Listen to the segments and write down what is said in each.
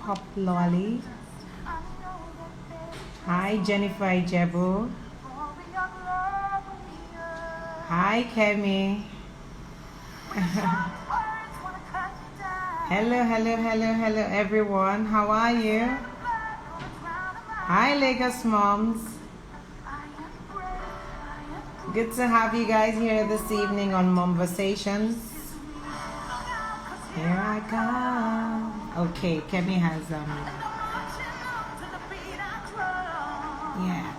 Pop Lolly. Hi, Jennifer Ijebu. Hi, Kemi. Hello, everyone. How are you? Hi, Lagos moms. Good to have you guys here this evening on Momversations. Here I come. Okay, Kemi has yeah.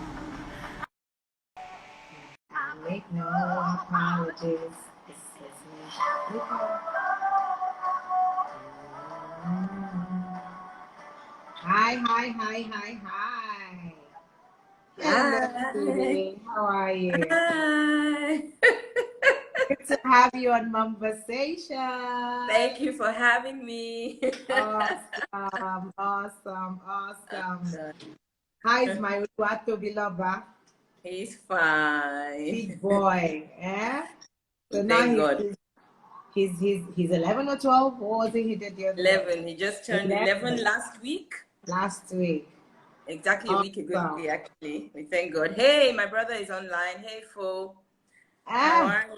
Make no apologies. This is me. Hi. Hello, Hi. sweetie. How are you? Hi. Good to have you on Momversation. Thank you for having me. Awesome. How is my Uwato Biloba? He's fine. Big boy, eh? So now Thank God. he's 11 or 12, or was it he did the other day? 11. He just turned 11 last week. Last week. Exactly a week ago today, actually. We thank God. Hey, my brother is online. Hey, Fo. How are you?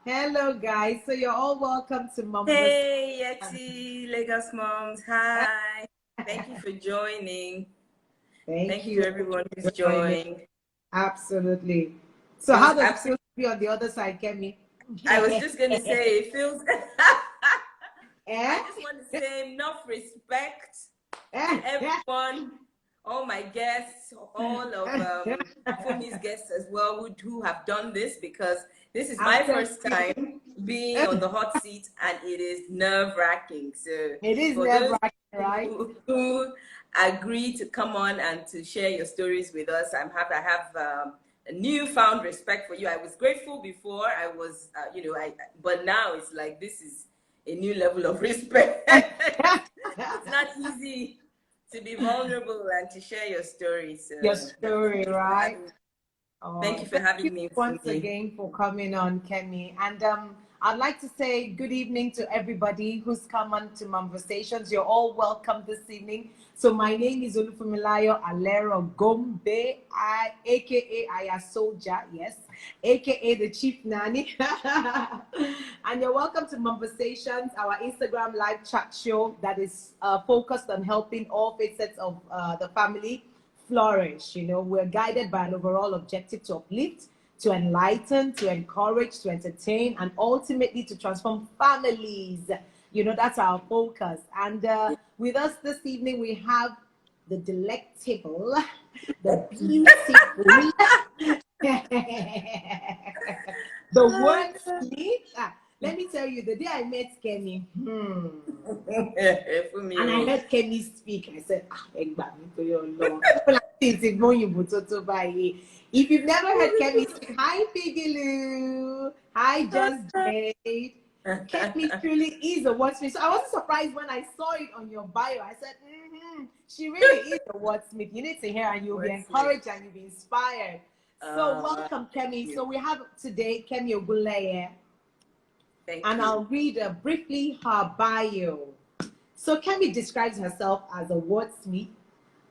Hello, guys. So you're all welcome to Mom. Hey, Yeti, Lagos moms. Hi. Thank you for joining. Thank you, everyone who's joined. Absolutely. So how does it feel to be on the other side, Kemi? I was just going to say, it feels... I just want to say enough respect to everyone, all my guests, all of Funmi's guests as well who have done this, because this is my first time being on the hot seat and it is nerve-wracking. So it is for nerve-wracking, those right? who agree to come on and to share your stories with us, I'm happy. I have a newfound respect for you. I was grateful before. I was, but now it's like this is a new level of respect. It's not easy to be vulnerable and to share your story. So your story, right? Thank you for having me once again for coming on, Kemi. And I'd like to say good evening to everybody who's come on to Momversations. You're all welcome this evening. So my name is Olufumilayo Alero Gombe, aka Aya Soldier, yes, aka the Chief Nanny. And you're welcome to Momversations, our Instagram live chat show that is focused on helping all facets of the family flourish. We're guided by an overall objective to uplift, to enlighten, to encourage, to entertain, and ultimately to transform families. That's our focus. And with us this evening, we have the delectable, the beautiful, the wordsmith. Let me tell you, the day I met Kemi, and I heard Kemi speak, I said, if you've never heard Kemi speak, hi Pigilu, hi Just Jade. Kemi truly is a wordsmith. So I wasn't surprised when I saw it on your bio. I said, she really is a wordsmith. You need to hear and you'll be encouraged and you'll be inspired. So welcome, Kemi. So we have today Kemi Ogunleye. And I'll read briefly her bio. So Kemi describes herself as a wordsmith,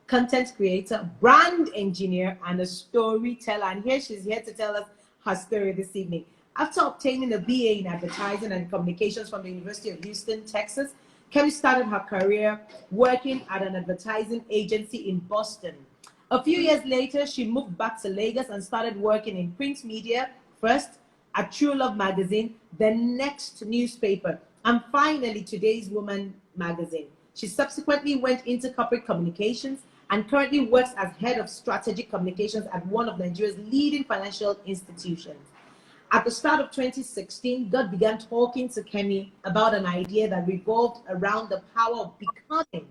content creator, brand engineer, and a storyteller. And she's here to tell us her story this evening. After obtaining a BA in advertising and communications from the University of Houston, Texas, Kemi started her career working at an advertising agency in Boston. A few years later, she moved back to Lagos and started working in print media, first at True Love magazine, the next newspaper, and finally Today's Woman magazine. She subsequently went into corporate communications and currently works as head of strategic communications at one of Nigeria's leading financial institutions. At the start of 2016, God began talking to Kemi about an idea that revolved around the power of becoming.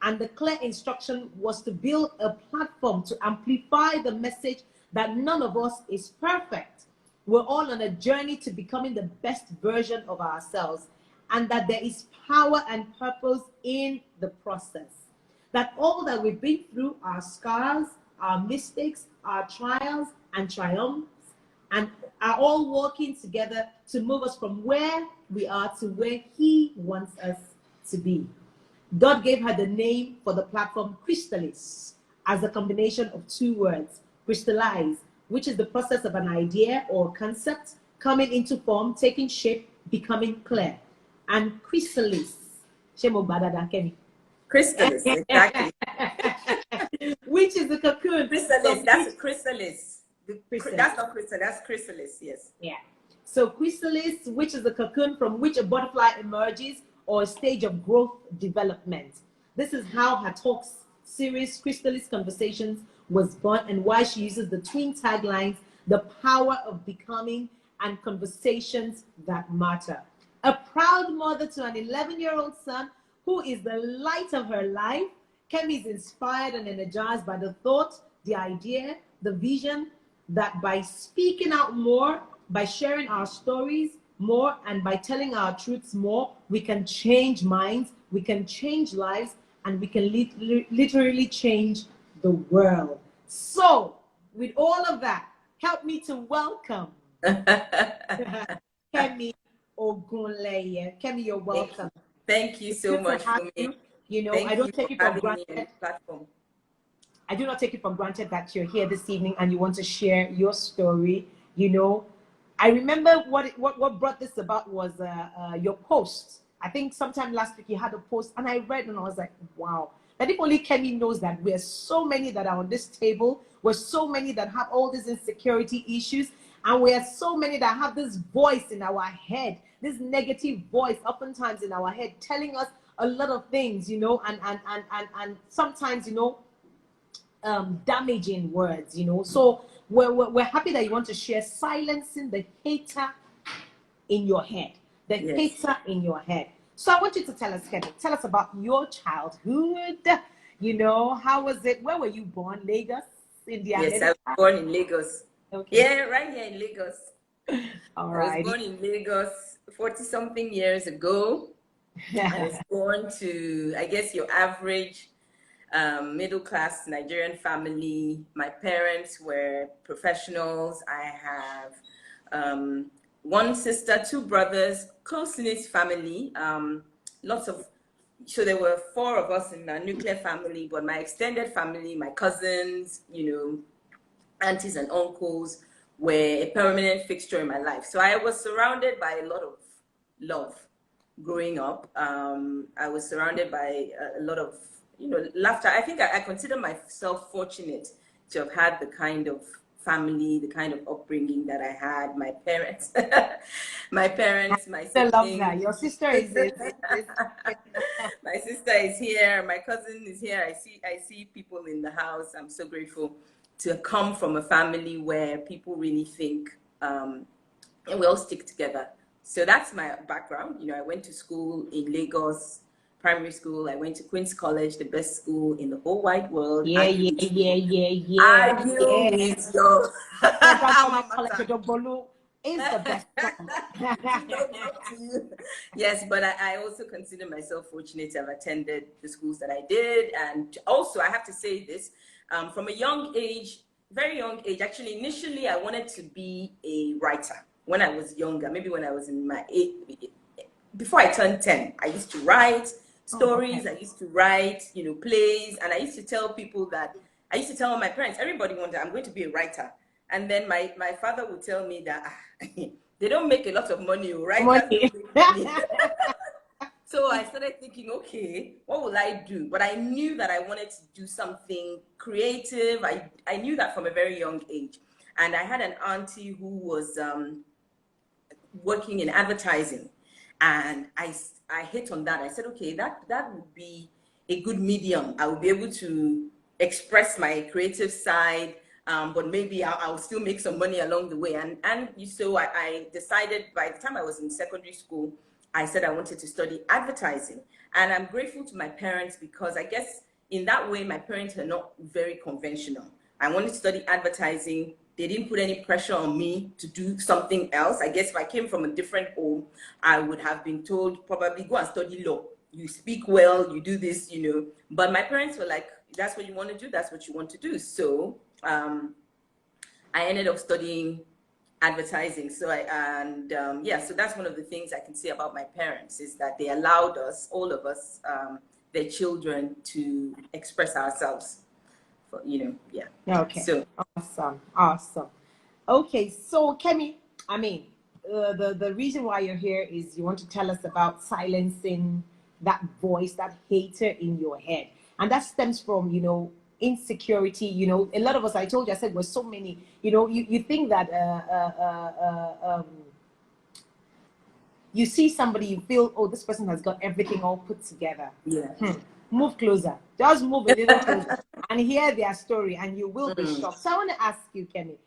And the clear instruction was to build a platform to amplify the message that none of us is perfect. We're all on a journey to becoming the best version of ourselves, and that there is power and purpose in the process. That all that we've been through, our scars, our mistakes, our trials and triumphs, and are all working together to move us from where we are to where He wants us to be. God gave her the name for the platform Crystallis, as a combination of two words, crystallize, which is the process of an idea or concept coming into form, taking shape, becoming clear. And Crystallis, Shemo Badada Kemi. Crystallis, exactly. Which is the cocoon. Crystallis, that's a chrysalis. Chrysalis. That's not crystal, that's chrysalis, yes. Yeah. So chrysalis, which is the cocoon from which a butterfly emerges, or a stage of growth development. This is how her talks series, Crystallis Conversations, was born, and why she uses the twin taglines, the power of becoming and conversations that matter. A proud mother to an 11-year-old son who is the light of her life, Kemi is inspired and energized by the thought, the idea, the vision that by speaking out more, by sharing our stories more, and by telling our truths more, we can change minds, we can change lives, and we can literally change the world. So, with all of that, help me to welcome Kemi Ogunleye. Kemi, you're welcome. Thank you so much for me. You know, I don't take it for granted. Platform. I do not take it for granted that you're here this evening and you want to share your story. You know, I remember what brought this about was your post. I think sometime last week you had a post, and I read and I was like, wow. That if only Kemi knows that we're so many that are on this table, we're so many that have all these insecurity issues, and we're so many that have this voice in our head, this negative voice oftentimes in our head telling us a lot of things, you know, and sometimes, you know, damaging words, you know. So we're happy that you want to share silencing the hater in your head, the hater in your head. So I want you to tell us, Kemi, tell us about your childhood. You know, how was it? Where were you born? Lagos, India? Yes, I was born in Lagos. Okay. Yeah, right here in Lagos. All right. I was born in Lagos 40-something years ago. I was born to, I guess, your average middle-class Nigerian family. My parents were professionals. I have one sister, two brothers, close-knit family. So there were 4 of us in a nuclear family, but my extended family, my cousins, you know, aunties and uncles were a permanent fixture in my life. So I was surrounded by a lot of love growing up. I was surrounded by a lot of, you know, laughter. I think I consider myself fortunate to have had the kind of family, the kind of upbringing that I had. My parents, my siblings. I love that. Your sister is my sister is here. My cousin is here. I see people in the house. I'm so grateful to come from a family where people really think and we all stick together. So that's my background. You know, I went to school in Lagos, primary school. I went to Queen's College, the best school in the whole wide world. Yeah. With your Bolu is the best. Yes, but I also consider myself fortunate to have attended the schools that I did. And also, I have to say this, from a young age, very young age, actually, initially, I wanted to be a writer when I was younger, maybe when I was in my before I turned 10, I used to write stories. I used to write, you know, plays, and I used to tell people that, I used to tell my parents, everybody wanted, I'm going to be a writer. And then my father would tell me that they don't make a lot of money, right? So I started thinking, okay, what will I do? But I knew that I wanted to do something creative. I knew that from a very young age. And I had an auntie who was working in advertising. And I hit on that. I said, okay, that would be a good medium. I would be able to express my creative side, but maybe I'll still make some money along the way. And so I decided by the time I was in secondary school, I said I wanted to study advertising. And I'm grateful to my parents because I guess in that way, my parents are not very conventional. I wanted to study advertising. They didn't put any pressure on me to do something else. I guess if I came from a different home, I would have been told probably go and study law. You speak well, you do this, you know. But my parents were like, that's what you want to do, that's what you want to do. So I ended up studying advertising. So yeah, so that's one of the things I can say about my parents, is that they allowed us, all of us, their children, to express ourselves. Yeah. Okay. So Awesome. Okay, so Kemi, I mean, the reason why you're here is you want to tell us about silencing that voice, that hater in your head, and that stems from insecurity. A lot of us, I told you, I said, we're so many. You think that you see somebody, you feel, oh, this person has got everything all put together. yeah. Move closer, just move a little closer and hear their story, and you will be shocked. So I want to ask you, Kemi,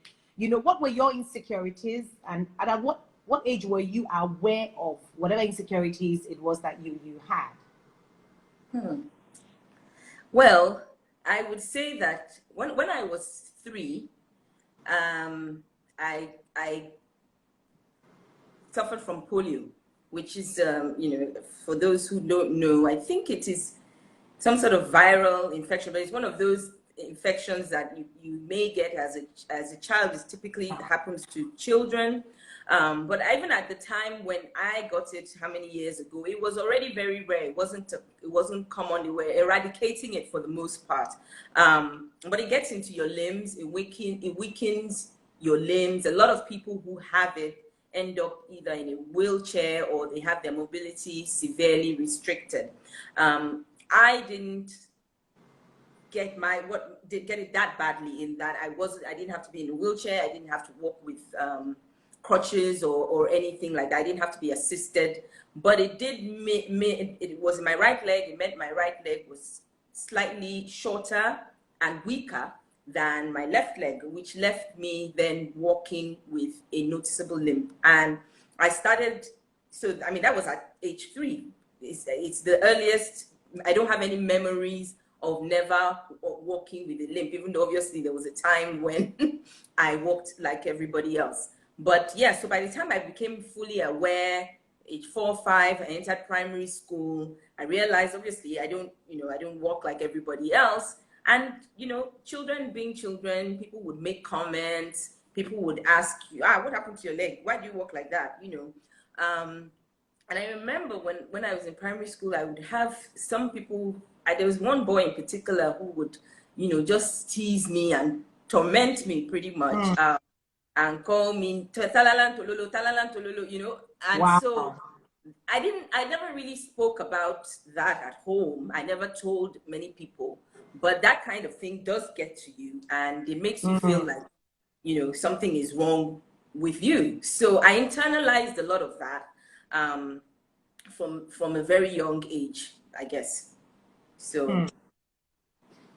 what were your insecurities, and at what age were you aware of whatever insecurities it was that you had? Well, I would say that when I was 3, I suffered from polio, which is, for those who don't know, I think it is some sort of viral infection, but it's one of those infections that you may get as a child. It typically happens to children. But even at the time when I got it, how many years ago, it was already very rare. It wasn't common. They were eradicating it for the most part. But it gets into your limbs. It weakens your limbs. A lot of people who have it end up either in a wheelchair, or they have their mobility severely restricted. I didn't get it that badly, in that I didn't have to be in a wheelchair. I didn't have to walk with crutches or anything like that. I didn't have to be assisted, but it did it was in my right leg. It meant my right leg was slightly shorter and weaker than my left leg, which left me then walking with a noticeable limp. And I started, so I mean, that was at age 3. It's the earliest. I don't have any memories of never walking with a limp, even though obviously there was a time when I walked like everybody else. But yeah, so by the time I became fully aware, age 4 or 5, I entered primary school, I realized obviously I don't walk like everybody else. And children being children, people would make comments, people would ask you, what happened to your leg? Why do you walk like that? And I remember when I was in primary school, I would have some people, there was one boy in particular who would, just tease me and torment me pretty much, and call me talalan tololo, and Wow. so I never really spoke about that at home. I never told many people, but that kind of thing does get to you, and it makes you feel like, something is wrong with you. So I internalized a lot of that. From a very young age, I guess. So.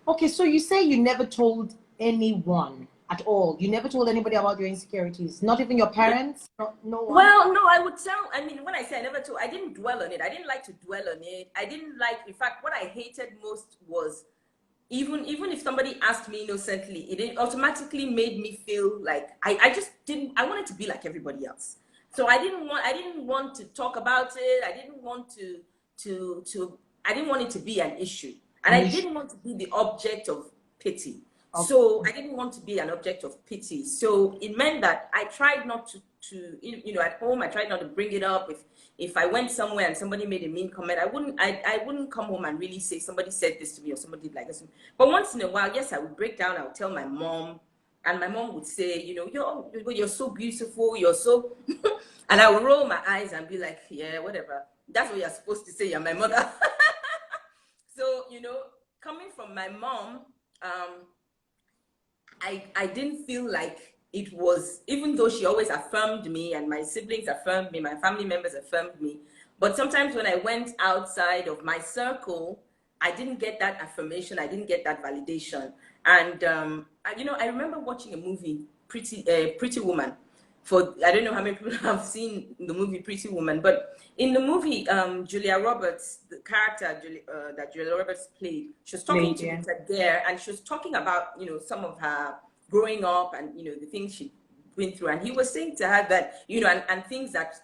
Okay, so you say you never told anyone at all. You never told anybody about your insecurities, not even your parents. No one. Well, no, I would tell. I mean, when I say I never told, I didn't dwell on it. I didn't like to dwell on it. I didn't like. In fact, what I hated most was even if somebody asked me innocently, it automatically made me feel like I just didn't. I wanted to be like everybody else. So I didn't want to talk about it. I didn't want I didn't want it to be an issue. And I didn't want to be the object of pity. Okay. So I didn't want to be an object of pity. So it meant that I tried not to at home, I tried not to bring it up. If I went somewhere and somebody made a mean comment, I wouldn't come home and really say somebody said this to me or somebody did like this. But once in a while, yes, I would break down. I would tell my mom. And my mom would say, you're so beautiful, you're so, and I would roll my eyes and be like, yeah, whatever. That's what you're supposed to say, you're my mother. So, coming from my mom, I didn't feel like it was, even though she always affirmed me and my siblings affirmed me, my family members affirmed me, but sometimes when I went outside of my circle, I didn't get that affirmation, I didn't get that validation. And, I remember watching a movie, Pretty Woman. I don't know how many people have seen the movie Pretty Woman, but in the movie, Julia Roberts, the character that Julia Roberts played, she was talking to Rita Dare, and she was talking about, some of her growing up and, the things she went through. And he was saying to her that, and things that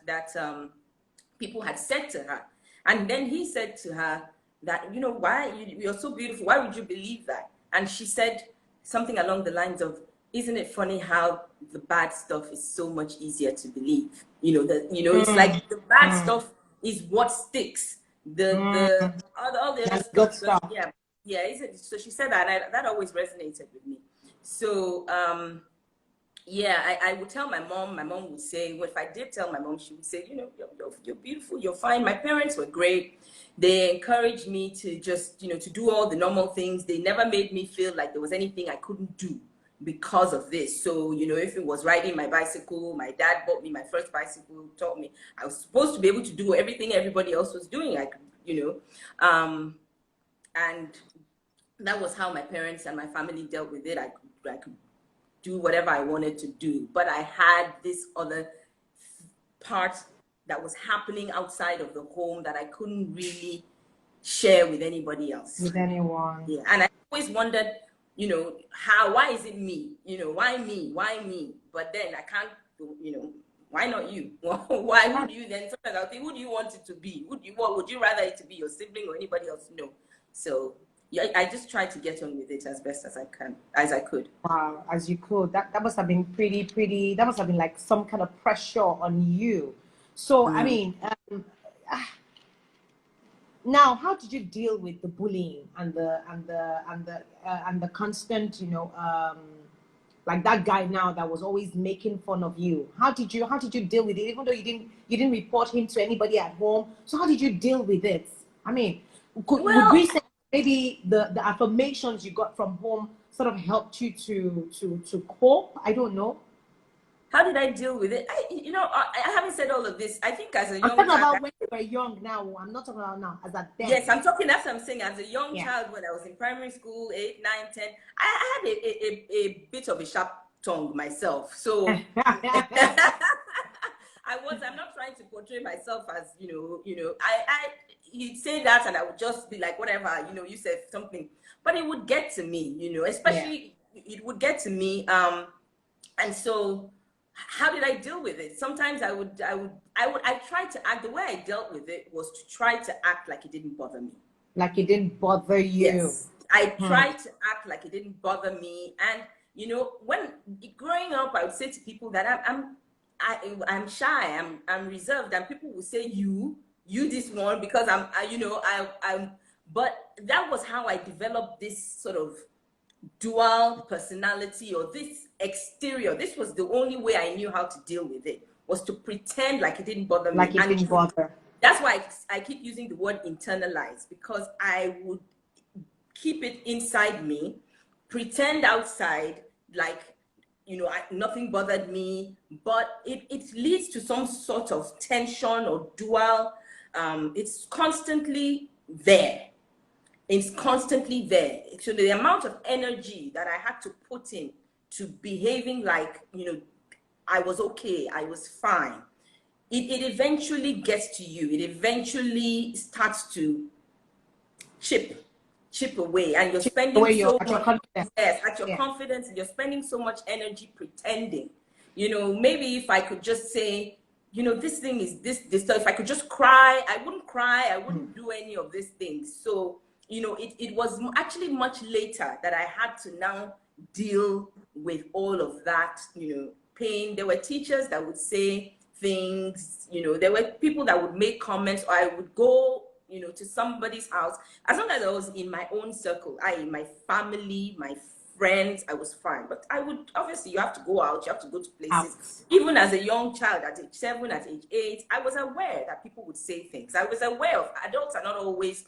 people had said to her. And then he said to her that, why you're so beautiful, why would you believe that? And she said something along the lines of, isn't it funny how the bad stuff is so much easier to believe? It's like the bad stuff is what sticks. All the other Good stuff, stuff. yeah. So she said that, and that always resonated with me. So yeah, I would tell my mom. My mom would say, well, if I did tell my mom, she would say, you're beautiful, you're fine. My parents were great. They encouraged me to just, to do all the normal things. They never made me feel like there was anything I couldn't do because of this. So, if it was riding my bicycle, my dad bought me my first bicycle, taught me I was supposed to be able to do everything everybody else was doing. And that was how my parents and my family dealt with it. I could do whatever I wanted to do, but I had this other part that was happening outside of the home that I couldn't really share with anybody else. With anyone. Yeah, and I always wondered, why is it me? Why me? But then I can't, why not you? Why would you then? Sometimes I'll think, who do you want it to be? Would you rather it to be your sibling or anybody else? No. So yeah, I just tried to get on with it as best as I could. Wow, as you could. That must have been pretty. That must have been like some kind of pressure on you. So I mean, now how did you deal with the bullying and the constant, like that guy now that was always making fun of you? How did you deal with it? Even though you didn't report him to anybody at home, so how did you deal with it? I mean, would we say maybe the affirmations you got from home sort of helped you to cope? I don't know. How did I deal with it? I haven't said all of this. I think as a young I'm talking child, about when you were young now. I'm not talking about now, as a then. Yes, I'm talking, that's what I'm saying. As a young child, when I was in primary school, 8, 9, 10, I had a bit of a sharp tongue myself. So I'm not trying to portray myself as, he'd say that and I would just be like, whatever, you said something. But it would get to me, especially it would get to me. And so how did I deal with it? Sometimes I tried to act, the way I dealt with it was to try to act like it didn't bother me. Like it didn't bother you. Yes. I tried to act like it didn't bother me. And, when growing up, I would say to people that I'm shy, I'm reserved, and people would say, you this one, because but that was how I developed this sort of dual personality, or this exterior. This was the only way I knew how to deal with it, was to pretend like it didn't bother me. Like it didn't bother. That's why I keep using the word internalize, because I would keep it inside me, pretend outside like, nothing bothered me, but it leads to some sort of tension or dual. It's constantly there. It's constantly there. So the amount of energy that I had to put in to behaving like, I was okay, I was fine, it eventually gets to you. It eventually starts to chip away, and you're spending so much at your confidence, and you're spending so much energy pretending. Maybe if I could just say, this thing is this. So if I could just cry, I wouldn't cry. I wouldn't do any of these things. So it was actually much later that I had to now deal with all of that, pain. There were teachers that would say things, there were people that would make comments, or I would go, to somebody's house. As long as I was in my own circle, i.e. my family, my friends, I was fine. But I would, obviously, you have to go out, you have to go to places. Even as a young child, at age 7, at age 8, I was aware that people would say things. I was aware of adults are not always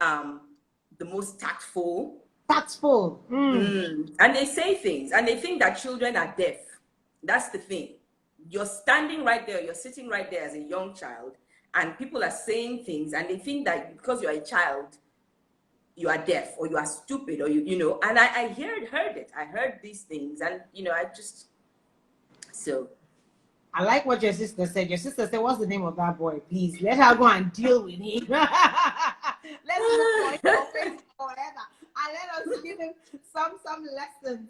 the most tactful. And they say things, and they think that children are deaf. That's the thing. You're standing right there, you're sitting right there as a young child, and people are saying things, and they think that because you're a child, you are deaf, or you are stupid, or and I heard it. I heard these things, and so. I like what your sister said. Your sister said, what's the name of that boy? Please, let her go and deal with him. Let's look for him or whatever. And let us give him some lessons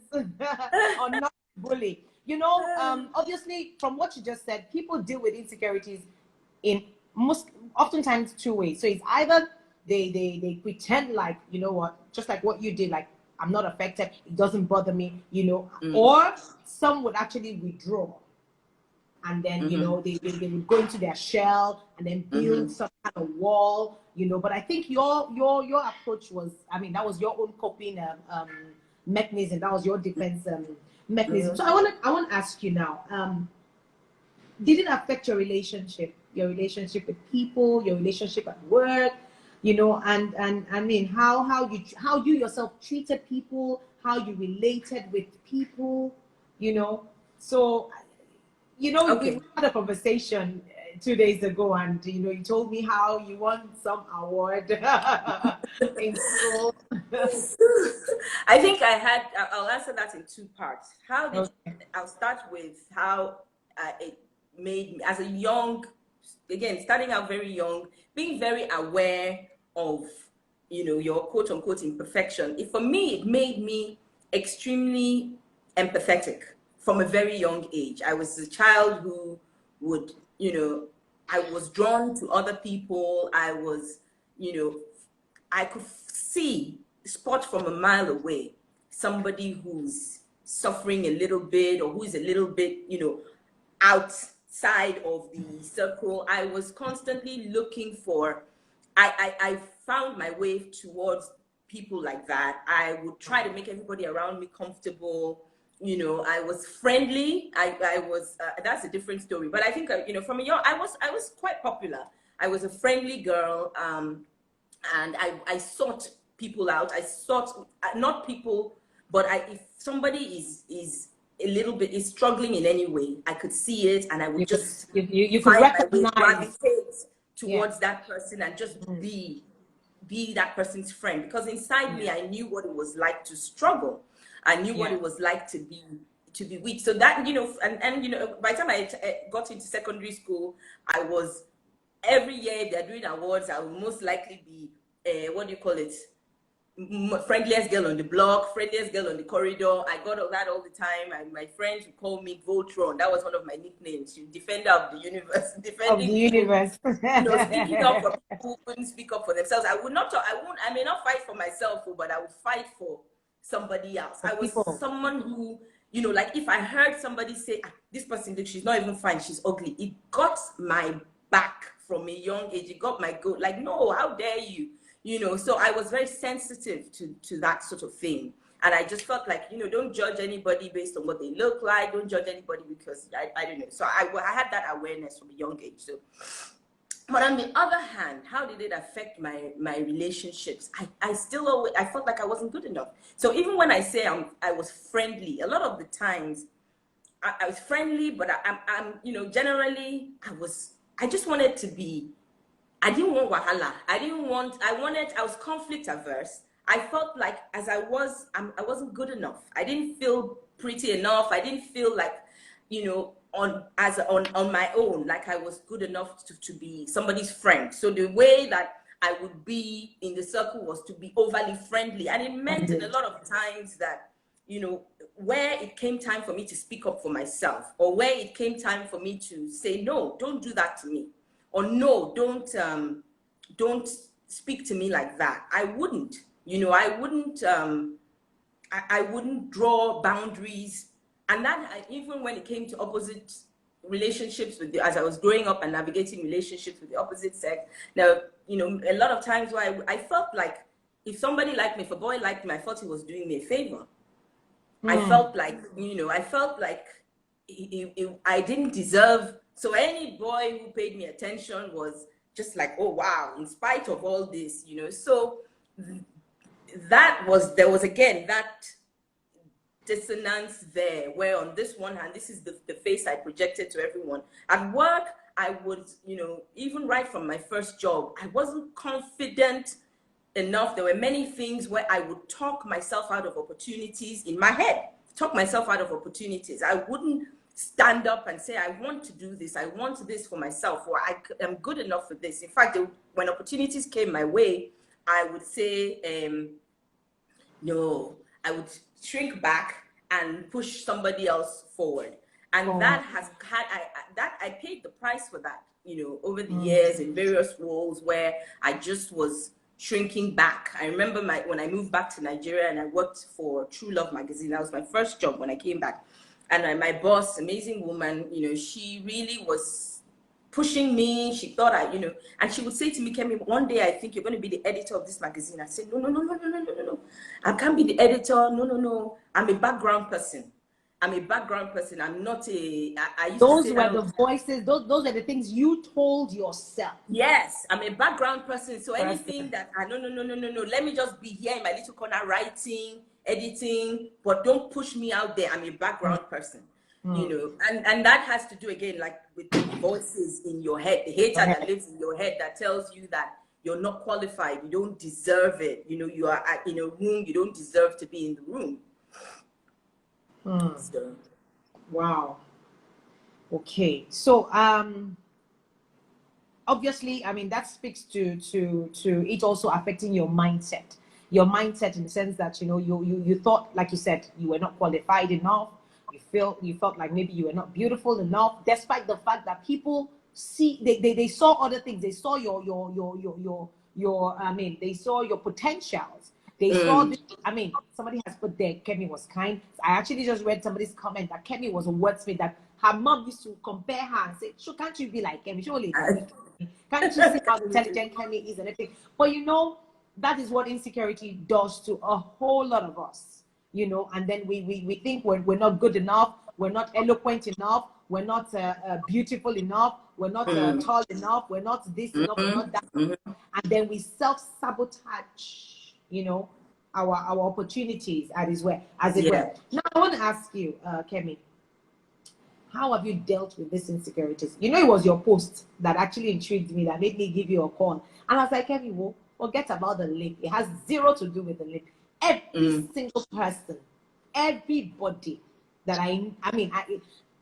on not bully. Obviously, from what you just said, people deal with insecurities in oftentimes 2 ways. So it's either they pretend like, just like what you did, like I'm not affected. It doesn't bother me, or some would actually withdraw. And then, they would go into their shell and then build some kind of wall, But I think your approach was, that was your own coping mechanism. That was your defense mechanism. So I want to ask you now, did it affect your relationship with people, your relationship at work, and how you yourself treated people, how you related with people, So, Okay. we had a conversation 2 days ago, and you told me how you won some award in school. I think I'll answer that in two parts. I'll start with how it made me as a young, again, starting out very young, being very aware of, your quote unquote imperfection. For me, it made me extremely empathetic from a very young age. I was a child who would, I was drawn to other people. I was, I could spot from a mile away somebody who's suffering a little bit, or who's a little bit, outside of the circle. I was constantly looking for, I found my way towards people like that. I would try to make everybody around me comfortable. I was friendly. I was, that's a different story. But I think, from a young, I was quite popular. I was a friendly girl. And I sought people out. I sought, not people, but if somebody is a little bit, is struggling in any way, I could see it, and I would you could recognize, gravitate towards that person and just be that person's friend. Because inside me, I knew what it was like to struggle. I knew what it was like to be weak. So that, and by the time I got into secondary school, I was, every year if they're doing awards, I would most likely be, friendliest girl on the block, friendliest girl on the corridor. I got all that all the time. And my friends would call me Voltron. That was one of my nicknames. Defender of the universe. Defending universe. Speaking up for people who couldn't speak up for themselves. I may not fight for myself, but I would fight for somebody else. I was someone who, like if I heard somebody say, this person, she's not even fine, she's ugly, it got my back from a young age. It got my goat. Like, no, how dare you? So I was very sensitive to that sort of thing. And I just felt like, don't judge anybody based on what they look like. Don't judge anybody because I don't know. So I had that awareness from a young age. So, but on the other hand, how did it affect my relationships? I felt like I wasn't good enough. So even when I say I was friendly, a lot of the times I was friendly, but I'm generally I just wanted to be, I didn't want wahala. I was conflict averse. I felt like as I wasn't good enough. I didn't feel pretty enough. I didn't feel like, on my own, like I was good enough to be somebody's friend. So the way that I would be in the circle was to be overly friendly. And it meant in a lot of times that, where it came time for me to speak up for myself, or where it came time for me to say, no, don't do that to me. Or no, don't speak to me like that. I wouldn't, I wouldn't draw boundaries. And that, even when it came to opposite relationships as I was growing up and navigating relationships with the opposite sex. Now, a lot of times where I felt like if somebody liked me, if a boy liked me, I thought he was doing me a favor. I felt like, I didn't deserve. So any boy who paid me attention was just like, oh, wow, in spite of all this, So there was again, that dissonance there, where on this one hand, this is the face I projected to everyone. At work, I would, even right from my first job, I wasn't confident enough. There were many things where I would talk myself out of opportunities in my head, I wouldn't stand up and say, I want to do this. I want this for myself, or I am good enough for this. In fact, when opportunities came my way, I would say, no, I would shrink back and push somebody else forward. And that I paid the price for that, over the years in various roles where I just was shrinking back. I remember when I moved back to Nigeria and I worked for True Love magazine. That was my first job when I came back. And my boss, amazing woman, you know, she really was pushing me. She thought and she would say to me, Kemi, one day I think you're going to be the editor of this magazine. I said, no. I can't be the editor. No. I'm a background person. I'm not I used to say those were the voices, those are the things you told yourself. Yes, I'm a background person. So anything that no, let me just be here in my little corner writing, editing, but don't push me out there. I'm a background person. You know, and that has to do again, like with the voices in your head, the hater that lives in your head that tells you that you're not qualified, you don't deserve it. You know, you are in a room, you don't deserve to be in the room. So. Wow. Okay. So obviously, I mean, that speaks to it also affecting your mindset. Your mindset in the sense that, you know, you thought, like you said, you were not qualified enough. You felt like maybe you were not beautiful enough, despite the fact that people see they saw other things. They saw your I mean, they saw your potentials. They saw this, I mean, somebody has put there, Kemi was kind. I actually just read somebody's comment that Kemi was a wordsmith, that her mom used to compare her and say, "So can't you be like Kemi? Surely, can't you see how intelligent Kemi is and everything?" But you know, that is what insecurity does to a whole lot of us, you know. And then we think we're not good enough, we're not eloquent enough, we're not beautiful enough, we're not tall enough, we're not this enough, we're not that, and then we self-sabotage, you know, our opportunities as well, as it were. Now I want to ask you, Kemi, how have you dealt with these insecurities? You know, it was your post that actually intrigued me, that made me give you a call. And I was like, Kemi, well, forget about the link. It has zero to do with the link. Every single person, everybody that I mean,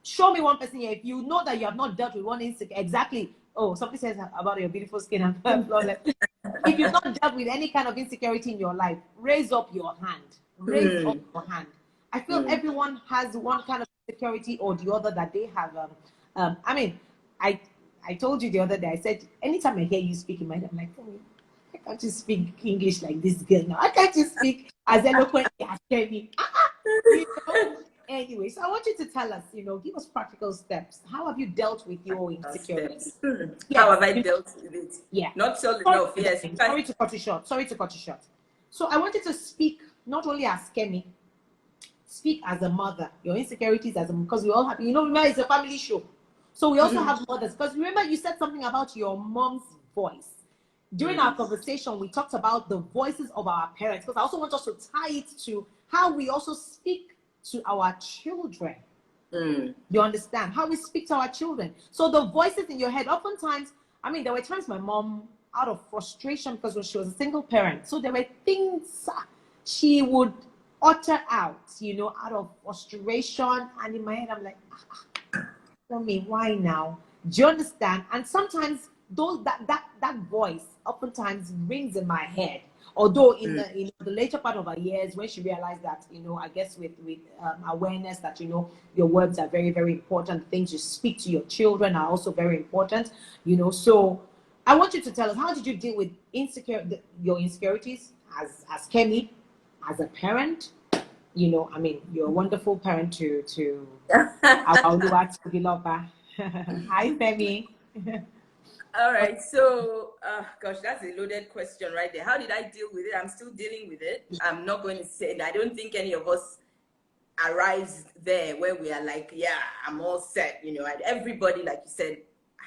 show me one person here. If you know that you have not dealt with one insecurity, exactly. Oh, somebody says about your beautiful skin and flawless. If you've not dealt with any kind of insecurity in your life, raise up your hand. Raise up your hand. I feel everyone has one kind of insecurity or the other that they have. I mean, I told you the other day, I said, anytime I hear you speak in my head, I'm like, oh, I can't you speak English like this girl now? I can't you speak as eloquently as Kemi? You know? Anyway, so I want you to tell us, you know, give us practical steps. How have you dealt with your insecurity? Yes, how have I dealt with it? Yeah. Not so enough, yes. Sorry to cut you short. So I wanted to speak not only as Kemi, speak as a mother. Your insecurities as a, because we all have, you know, remember it's a family show. So we also have mothers. Because remember you said something about your mom's voice. During our conversation, we talked about the voices of our parents, because I also want us to tie it to how we also speak to our children. You understand? How we speak to our children. So the voices in your head, oftentimes, I mean, there were times my mom, out of frustration, because when she was a single parent, so there were things she would utter out, you know, out of frustration. And in my head, I'm like, tell me why now? Do you understand? And sometimes that voice oftentimes rings in my head. Although in the later part of her years, when she realized that, you know, I guess with awareness that, you know, your words are very, very important. Things you speak to your children are also very important, you know. So I want you to tell us, how did you deal with your insecurities as Kemi, as a parent? You know, I mean, you're a wonderful parent to our beloved. Hi, Femi. All right, so gosh, that's a loaded question right there. How did I deal with it? I'm still dealing with it. I'm not going to say that. I don't think any of us arrives there where we are like, yeah, I'm all set. You know, and everybody, like you said,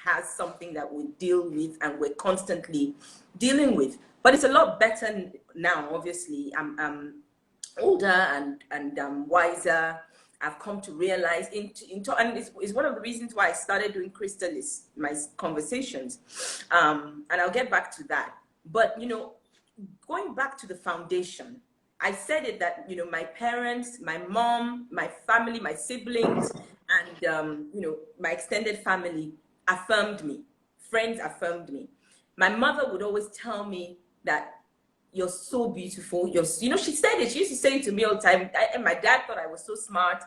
has something that we deal with and we're constantly dealing with. But it's a lot better now. Obviously, I'm older and wiser. I've come to realize and it's one of the reasons why I started doing Crystalist, my conversations. And I'll get back to that. But, you know, going back to the foundation, I said it that, you know, my parents, my mom, my family, my siblings, and, you know, my extended family affirmed me. Friends affirmed me. My mother would always tell me that you're so beautiful. You know, she said it. She used to say it to me all the time. And my dad thought I was so smart.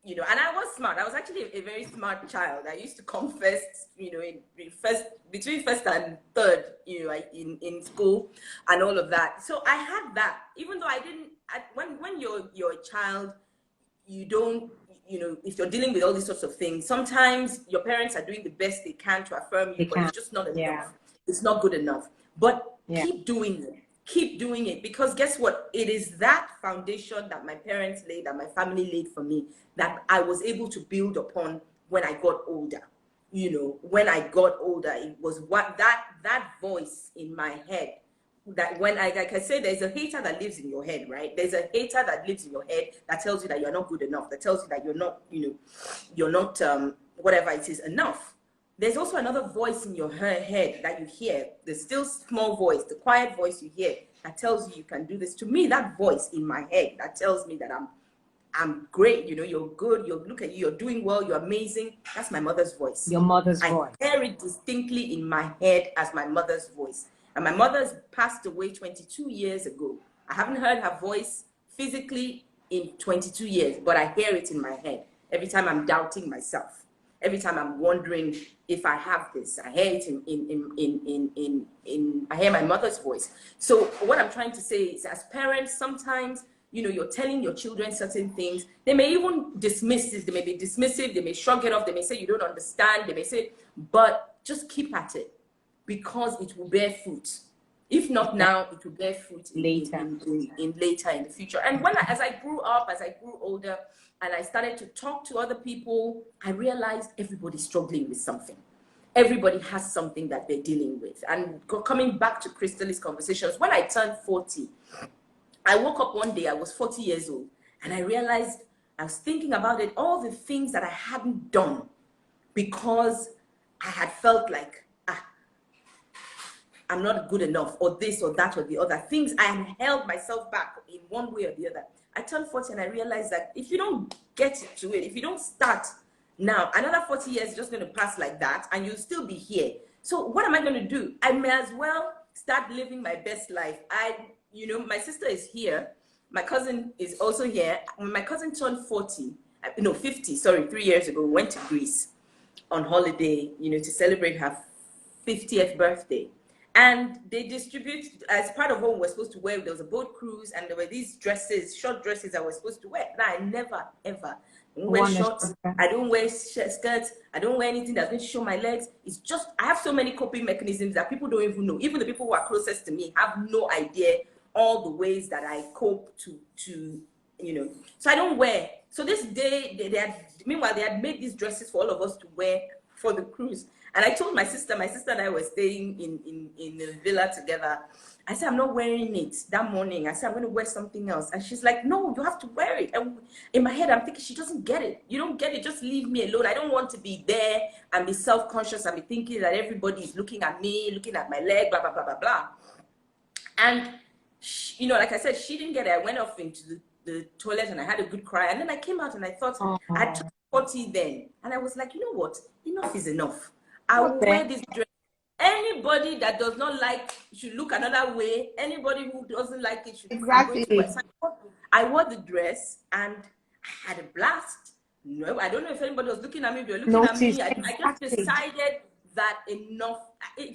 you know, and I was smart. I was actually a very smart child. I used to come first, you know, between first and third, you know, in school and all of that. So I had that, even though I didn't, when you're a child, you don't, you know, if you're dealing with all these sorts of things, sometimes your parents are doing the best they can to affirm you, but it's just not enough. Yeah. It's not good enough. But Yeah. keep doing it. Keep doing it, because guess what? It is that foundation that my parents laid, that my family laid for me, that I was able to build upon when I got older. You know, when I got older, it was what that voice in my head, that when like I say, there's a hater that lives in your head, right? There's a hater that lives in your head that tells you that you're not good enough, that tells you that you're not, you know, you're not whatever it is enough. There's also another voice in your head that you hear, the still small voice, the quiet voice you hear that tells you can do this. To me, that voice in my head that tells me that I'm great, you know, you're good, look at you, you're doing well, you're amazing. That's my mother's voice. Your mother's voice. I hear it distinctly in my head as my mother's voice. And my mother's passed away 22 years ago. I haven't heard her voice physically in 22 years, but I hear it in my head every time I'm doubting myself. Every time I'm wondering if I have this, I hear it I hear my mother's voice. So what I'm trying to say is, as parents, sometimes, you know, you're telling your children certain things. They may even dismiss this. They may be dismissive. They may shrug it off. They may say you don't understand. They may say, but just keep at it, because it will bear fruit. If not now, it will bear fruit later in the future. And as I grew up, as I grew older, and I started to talk to other people, I realized everybody's struggling with something. Everybody has something that they're dealing with. And coming back to Crystal's conversations, when I turned 40, I woke up one day, I was 40 years old, and I realized, I was thinking about it, all the things that I hadn't done because I had felt like, I'm not good enough, or this or that or the other. Things I had held myself back in one way or the other. I turned 40 and I realized that if you don't get to it, if you don't start now, another 40 years is just going to pass like that, and you'll still be here. So what am I going to do? I may as well start living my best life. You know, my sister is here. My cousin is also here. When my cousin turned 50, sorry, 3 years ago, we went to Greece on holiday, you know, to celebrate her 50th birthday. And they distribute, as part of what we were supposed to wear, there was a boat cruise, and there were these dresses, short dresses I was supposed to wear. Now, I never, ever wear shorts. I don't wear skirts. I don't wear anything that's going to show my legs. It's just, I have so many coping mechanisms that people don't even know. Even the people who are closest to me have no idea all the ways that I cope to you know. So I don't wear. So this day, meanwhile, they had made these dresses for all of us to wear for the cruise. And I told my sister and I were staying in the villa together. I said, I'm not wearing it that morning. I said, I'm going to wear something else. And she's like, no, you have to wear it. And in my head, I'm thinking, she doesn't get it. You don't get it. Just leave me alone. I don't want to be there and be self-conscious and be thinking that everybody is looking at me, looking at my leg, blah, blah, blah, blah, blah. And, she, you know, like I said, she didn't get it. I went off into the toilet and I had a good cry. And then I came out and I thought, I took 40 then. And I was like, you know what? Enough is enough. I will wear this dress. Anybody that does not like should look another way. Anybody who doesn't like it should exactly. I wore the dress and I had a blast. No, I don't know if anybody was looking at me. They were looking at me. I just decided that enough.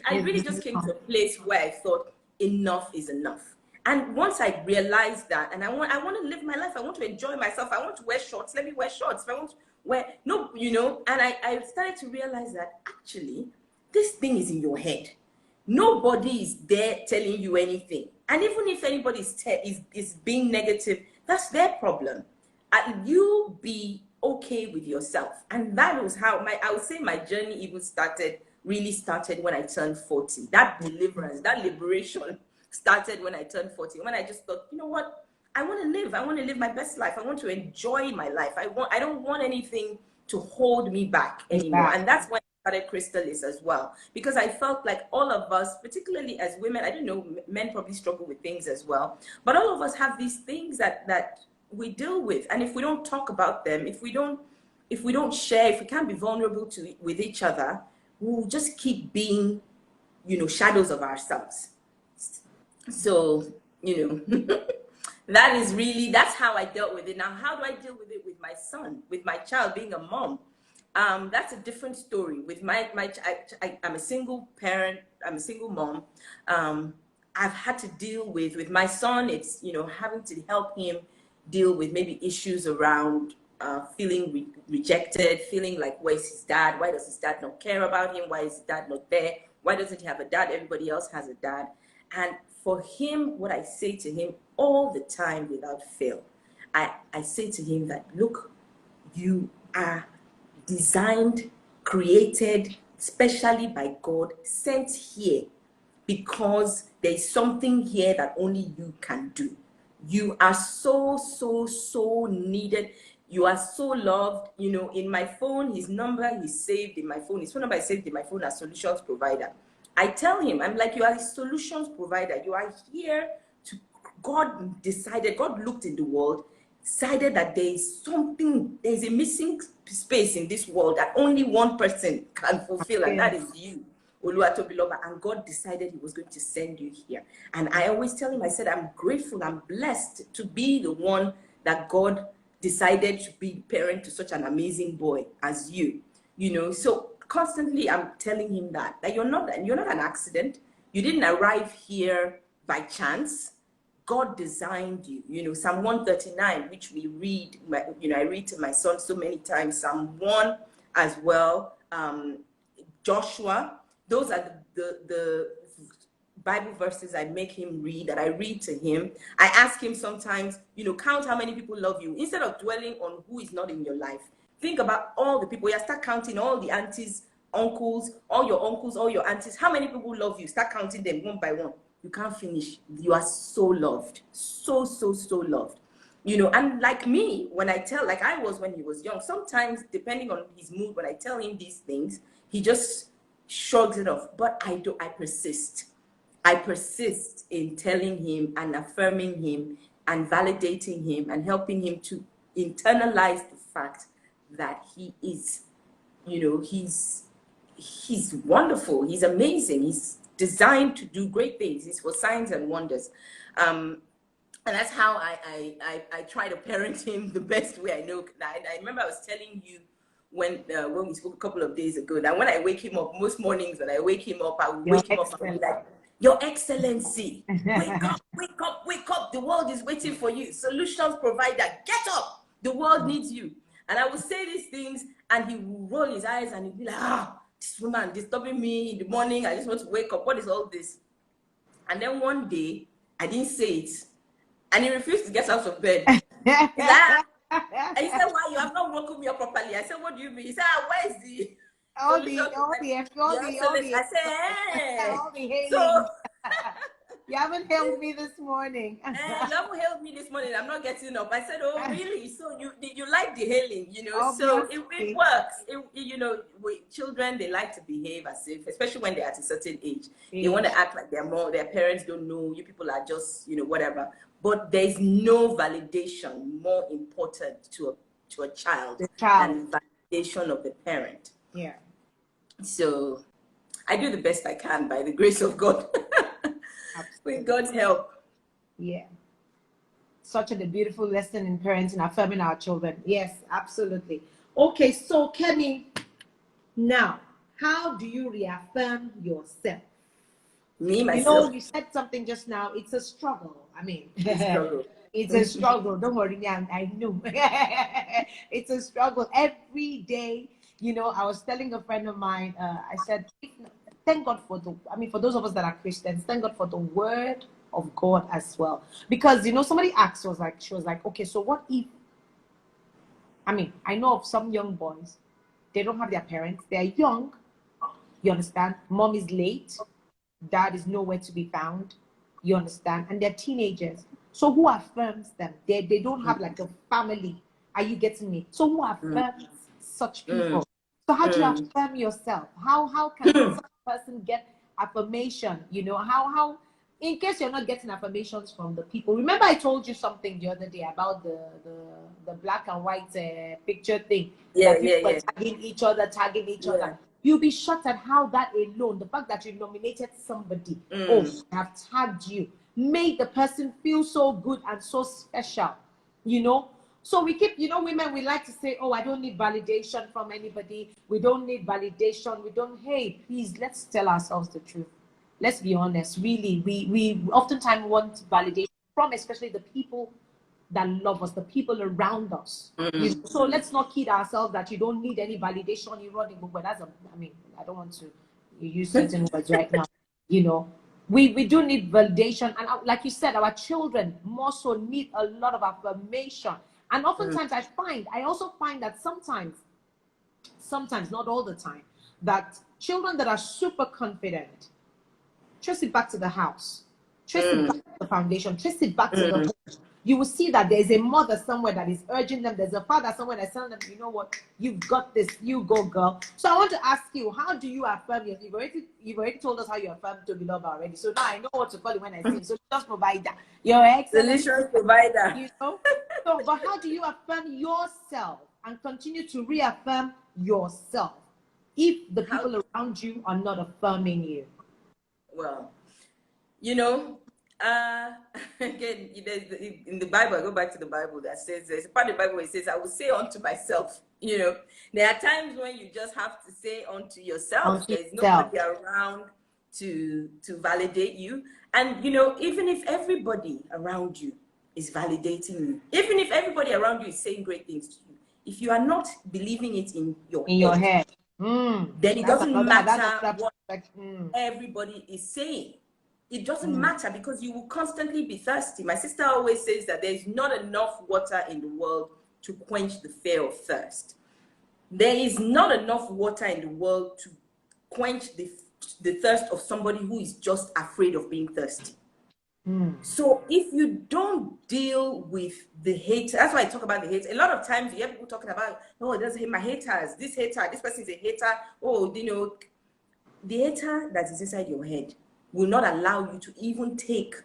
I really just came to a place where I thought enough is enough. And once I realized that, and I want to live my life. I want to enjoy myself. I want to wear shorts. Let me wear shorts. If I want to wear, no, you know. And I started to realize that actually this thing is in your head. Nobody is there telling you anything. And even if anybody is being negative, that's their problem. You be okay with yourself. And that was how I would say my journey even really started when I turned 40. That deliverance, that liberation started when I turned 40. When I just thought, you know what? I want to live my best life. I want to enjoy my life. I don't want anything to hold me back anymore. And that's when I started Crystallis as well. Because I felt like all of us, particularly as women, I don't know, men probably struggle with things as well. But all of us have these things that we deal with. And if we don't talk about them, if we don't share, if we can't be vulnerable with each other, we'll just keep being, you know, shadows of ourselves. So, you know, That is really, that's how I dealt with it. Now, how do I deal with it with my son, with my child, being a mom? That's a different story. With I'm a single parent. I'm a single mom. I've had to deal with my son. It's, you know, having to help him deal with maybe issues around feeling rejected, feeling like, where's his dad? Why does his dad not care about him? Why is his dad not there? Why doesn't he have a dad? Everybody else has a dad. And for him, what I say to him all the time without fail, I say to him that, look, you are designed, created, specially by God, sent here because there's something here that only you can do. You are so, so, so needed. You are so loved. You know, in my phone, his number is saved in my phone. His phone number is saved in my phone as solutions provider. I tell him, I'm like, you are a solutions provider. You are here to, God decided, God looked in the world, decided that there is something, there is a missing space in this world that only one person can fulfill, and that is you, Oluwatobiloba. And God decided he was going to send you here. And I always tell him, I said, I'm grateful, I'm blessed to be the one that God decided to be parent to such an amazing boy as you. You know, so constantly I'm telling him that you're not an accident. You didn't arrive here by chance. God designed you. You know, Psalm 139, which we read, you know, I read to my son so many times, Psalm 1 as well, Joshua. Those are the Bible verses I make him read, that I read to him. I ask him sometimes, you know, count how many people love you. Instead of dwelling on who is not in your life, think about all the people. You start counting all the aunties, uncles, all your aunties. How many people love you? Start counting them one by one. You can't finish. You are so loved. So, so, so loved. You know, and like me, when I tell, like I was when he was young, sometimes depending on his mood, when I tell him these things, he just shrugs it off. But I persist. I persist in telling him and affirming him and validating him and helping him to internalize the fact that he is, you know, he's wonderful, he's amazing, he's designed to do great things, he's for signs and wonders. And that's how I try to parent him the best way I know. I remember I was telling you when we spoke a couple of days ago that when I wake him up, most mornings when I wake him up, I will wake him up and be like, Your Excellency, wake up, wake up, wake up. The world is waiting for you. Solutions provider, get up. The world needs you. And I will say these things and he will roll his eyes and he'll be like, this woman disturbing me in the morning. I just want to wake up. What is all this? And then one day, I didn't say it. And he refused to get out of bed. He's like, and he said, why? You have not woken me up properly. I said, what do you mean? He said, where is the... all the I said, so you haven't hailed me this morning. You haven't hailed me this morning. I'm not getting up. I said, oh, really? So you like the hailing, you know? Obviously. So it works. You know, children, they like to behave as if, especially when they're at a certain age, they want to act like their parents don't know. You people are just, you know, whatever. But there's no validation more important to a child than the validation of the parent. Yeah. So I do the best I can by the grace of God. With God's help. Yeah. Such a beautiful lesson in parenting, affirming our children. Yes, absolutely. Okay, so Kemi, now, how do you reaffirm yourself? Me, myself. You know, you said something just now. It's a struggle. I mean, it's a struggle. Don't worry, I know. It's a struggle every day. You know, I was telling a friend of mine, I said, thank God for for those of us that are Christians, thank God for the word of God as well. Because, you know, somebody asked, she was like, okay, so what if, I know of some young boys, they don't have their parents, they're young, you understand? Mom is late, dad is nowhere to be found, you understand? And they're teenagers. So who affirms them? They don't have like a family. Are you getting me? So who affirms such people? So how do you affirm yourself? How can such a person get affirmation? You know, how in case you're not getting affirmations from the people. Remember I told you something the other day about the black and white picture thing. Tagging each other. You'll be shocked at how that alone, the fact that you nominated somebody, I have tagged you. made the person feel so good and so special, you know. So we keep, you know, women, we like to say, oh, I don't need validation from anybody. We don't need validation. We don't, hey, please, let's tell ourselves the truth. Let's be honest. Really, we oftentimes want validation from especially the people that love us, the people around us. You know? So let's not kid ourselves that you don't need any validation. You're running, but that's I mean, I don't want to use certain words right now. You know, we do need validation, and like you said, our children more so need a lot of affirmation. And oftentimes, I also find that sometimes, not all the time, that children that are super confident, trace it back to the house, trace it back to the foundation, trace it back to the home. You will see that there's a mother somewhere that is urging them. There's a father somewhere that's telling them, you know what, you've got this, you go, girl. So I want to ask you, how do you affirm yourself? You've already told us how you affirm to be loved already. So now I know what to call it when I see it. So just provide that. Your excellent solution provider. You know? So, but how do you affirm yourself and continue to reaffirm yourself if the people around you are not affirming you? Well, you know, again, in the Bible, I go back to the Bible that says, there's a part of the Bible where it says, I will say unto myself, you know, there are times when you just have to say unto yourself, there's nobody around to validate you. And, you know, even if everybody around you is validating you, even if everybody around you is saying great things to you, if you are not believing it in your head, then it doesn't matter what everybody is saying. It doesn't matter, because you will constantly be thirsty. My sister always says that there's not enough water in the world to quench the fear of thirst. There is not enough water in the world to quench the thirst of somebody who is just afraid of being thirsty. So if you don't deal with the hate, that's why I talk about the hate. A lot of times you hear people talking about, oh, it doesn't hate my haters, this person is a hater. Oh, you know, the hater that is inside your head will not allow you to even take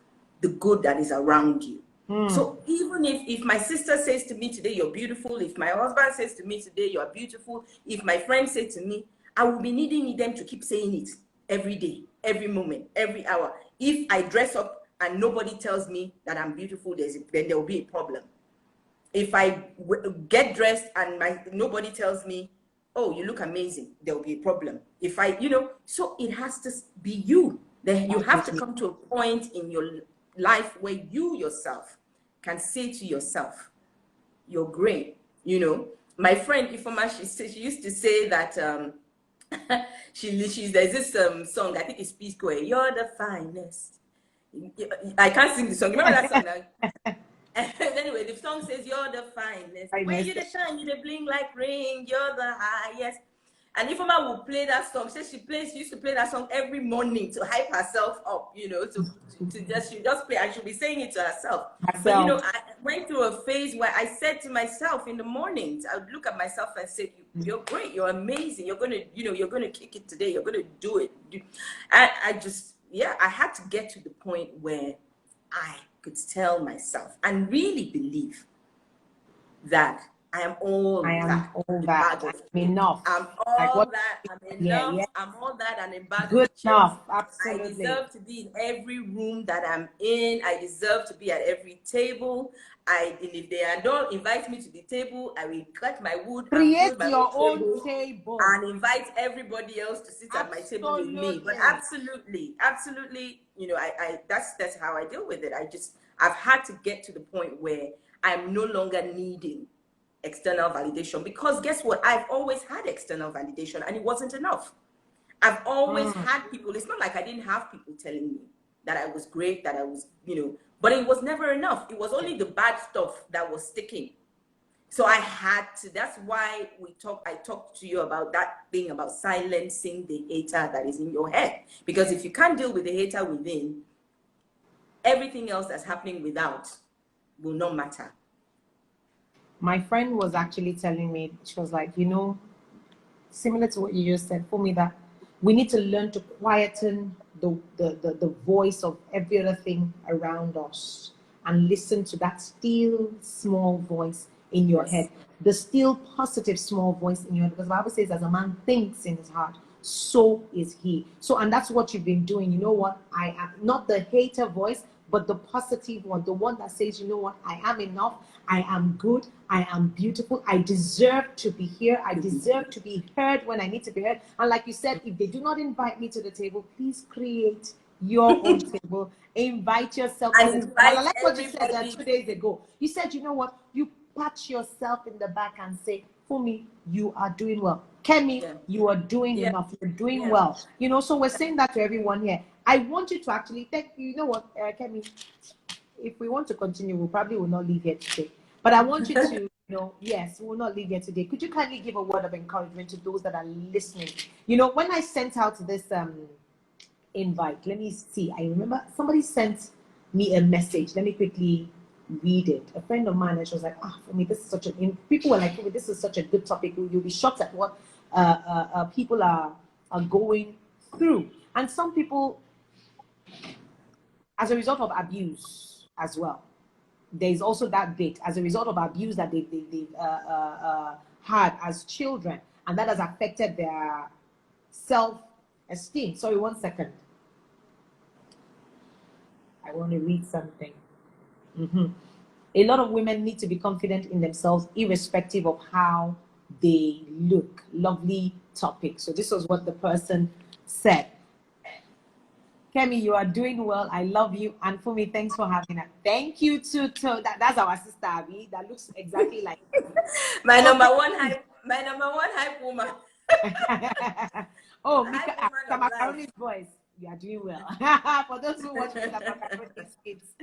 the good that is around you. So even if my sister says to me today, you're beautiful, if my husband says to me today, you're beautiful, if my friend says to me, I will be needing them to keep saying it every day, every moment, every hour. If I dress up and nobody tells me that I'm beautiful, then there will be a problem. If I get dressed and nobody tells me, oh, you look amazing, there will be a problem. If I, you know, so it has to be you. Then you have to come to a point in your life where you yourself can say to yourself, you're great. You know, my friend Ifoma, she used to say that there's this song, I think it's Peace Square, you're the finest. I can't sing the song. Remember that song now? Anyway, the song says, you're the finest. When you the shine, you the bling like ring, you're the highest. And Ifoma will play that song. She used to play that song every morning to hype herself up, you know, she just play, and she'll be saying it to herself. But you know, I went through a phase where I said to myself in the mornings, I would look at myself and say, you're great, you're amazing, you're gonna, you know, you're gonna kick it today, you're gonna do it. I just, yeah, I had to get to the point where I could tell myself and really believe that I am all that. I'm enough. I'm all that. I'm enough. Yeah. I'm all that and a bag good of chips. Enough. Absolutely. I deserve to be in every room that I'm in. I deserve to be at every table. And if they don't invite me to the table, I will cut my wood, create my your own table, and invite everybody else to sit at my table with me. But absolutely, you know, that's how I deal with it. I've had to get to the point where I'm no longer needing external validation, because guess what? I've always had external validation and it wasn't enough. I've always had people. It's not like I didn't have people telling me that I was great, that I was, you know, but it was never enough. It was only the bad stuff that was sticking. So I had to, that's why I talked to you about that thing about silencing the hater that is in your head. Because if you can't deal with the hater within, everything else that's happening without will not matter. My friend was actually telling me, she was like, you know, similar to what you just said, for me, that we need to learn to quieten the voice of every other thing around us and listen to that still small voice in your head, the still positive small voice in your head, because the Bible says, as a man thinks in his heart, so is he. So, and that's what you've been doing. You know what? I am not the hater voice, but the positive one, the one that says, you know what, I am enough, I am good, I am beautiful, I deserve to be here, I deserve to be heard when I need to be heard. And like you said, if they do not invite me to the table, please create your own table. Invite yourself. And And I invite like what you said everybody. 2 days ago. You said, you know what, you pat yourself in the back and say, Funmi, you are doing well. Kemi, Yeah. you are doing Yeah. enough. You're doing Yeah. well. You know, so we're saying that to everyone here. I want you to actually take, you know what, Kemi, if we want to continue, we probably will not leave here today. But I want you to, you know, yes, we will not leave here today. Could you kindly give a word of encouragement to those that are listening? You know, when I sent out this invite, let me see. I remember somebody sent me a message. Let me quickly read it. A friend of mine, and she was like, for me, this is such a, people were like, oh, this is such a good topic. You'll be shocked at what people are going through. And some people, as a result of abuse as well, there's also that bit as a result of abuse that they've had as children, and that has affected their self-esteem. Sorry, 1 second. I want to read something. A lot of women need to be confident in themselves, irrespective of how they look. Lovely topic. So this was what the person said. Kemi, you are doing well. I love you. And Funmi, thanks for having us. Thank you to that's our sister Abby. That looks exactly like my number one hype woman. Oh, Mika, Macaroni's voice. You are doing well. For those who watch Mr. Macaroni's kids,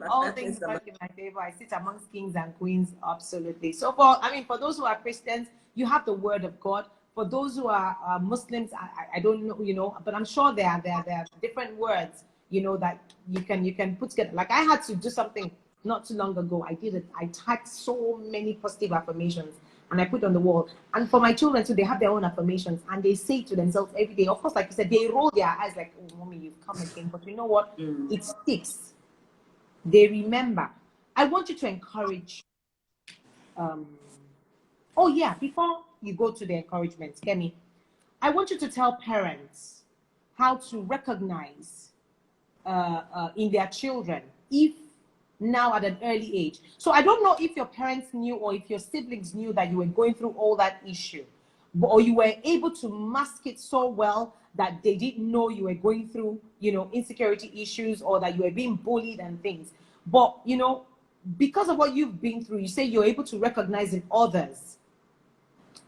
all things work in my favor. I sit amongst kings and queens, absolutely. So for those who are Christians, you have the word of God. For those who are Muslims, I don't know, you know, but I'm sure there are different words, you know, that you can put together. Like I had to do something not too long ago. I did it. I typed so many positive affirmations and I put on the wall. And for my children too, they have their own affirmations and they say to themselves every day. Of course, like you said, they roll their eyes like, oh, mommy, you've come again. But you know what? It sticks. They remember. I want you to encourage. Oh yeah, before you go to the encouragement, Kemi, I want you to tell parents how to recognize in their children if now at an early age. So I don't know if your parents knew or if your siblings knew that you were going through all that issue, or you were able to mask it so well that they didn't know you were going through, you know, insecurity issues or that you were being bullied and things. But, you know, because of what you've been through, you say you're able to recognize in others.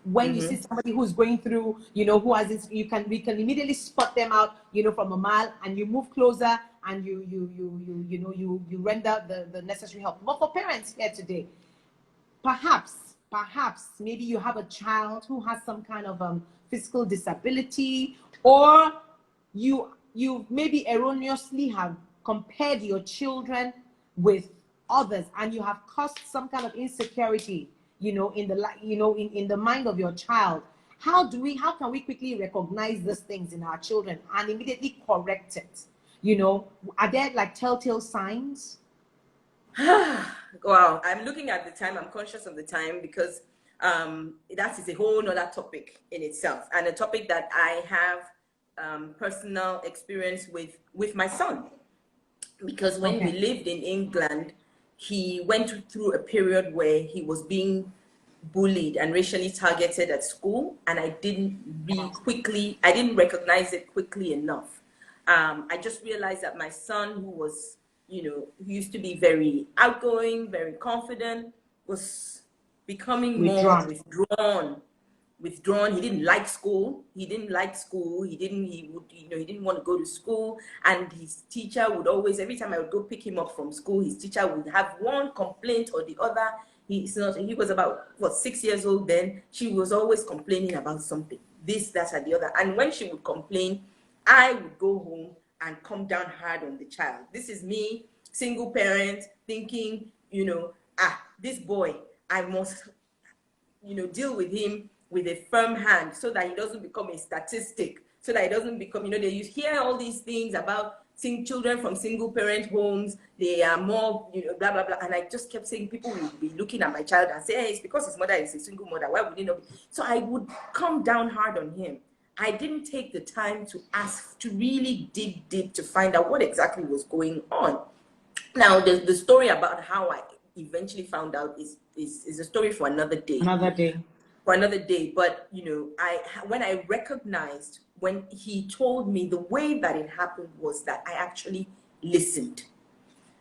When you see somebody who's going through, you know, who has this, we can immediately spot them out, you know, from a mile, and you move closer and you render the necessary help. But for parents here today, perhaps maybe you have a child who has some kind of physical disability, or you maybe erroneously have compared your children with others and you have caused some kind of insecurity, you know, in the mind of your child. How can we quickly recognize these things in our children and immediately correct it? You know, are there like telltale signs? Wow, I'm looking at the time. I'm conscious of the time because that is a whole nother topic in itself, and a topic that I have personal experience with my son. Because when we lived in England, he went through a period where he was being bullied and racially targeted at school, and I didn't recognize it quickly enough. I just realized that my son, who was, you know, who used to be very outgoing, very confident, was becoming more withdrawn. He didn't like school. He didn't want to go to school. And his teacher would always, every time I would go pick him up from school, his teacher would have one complaint or the other. He was about 6 years old then. She was always complaining about something, this, that, and the other. And when she would complain, I would go home and come down hard on the child. This is me, single parent, thinking, you know, this boy, I must, you know, deal with him with a firm hand so that he doesn't become a statistic, so that he doesn't become, you know, you hear all these things about children from single parent homes, they are more, you know, blah, blah, blah. And I just kept saying, people will be looking at my child and say, hey, it's because his mother is a single mother. Why would he not? So I would come down hard on him. I didn't take the time to ask, to really dig deep to find out what exactly was going on. Now, the story about how I eventually found out is a story for another day. Another day. For another day. But, you know, when I recognized, when he told me, the way that it happened was that I actually listened.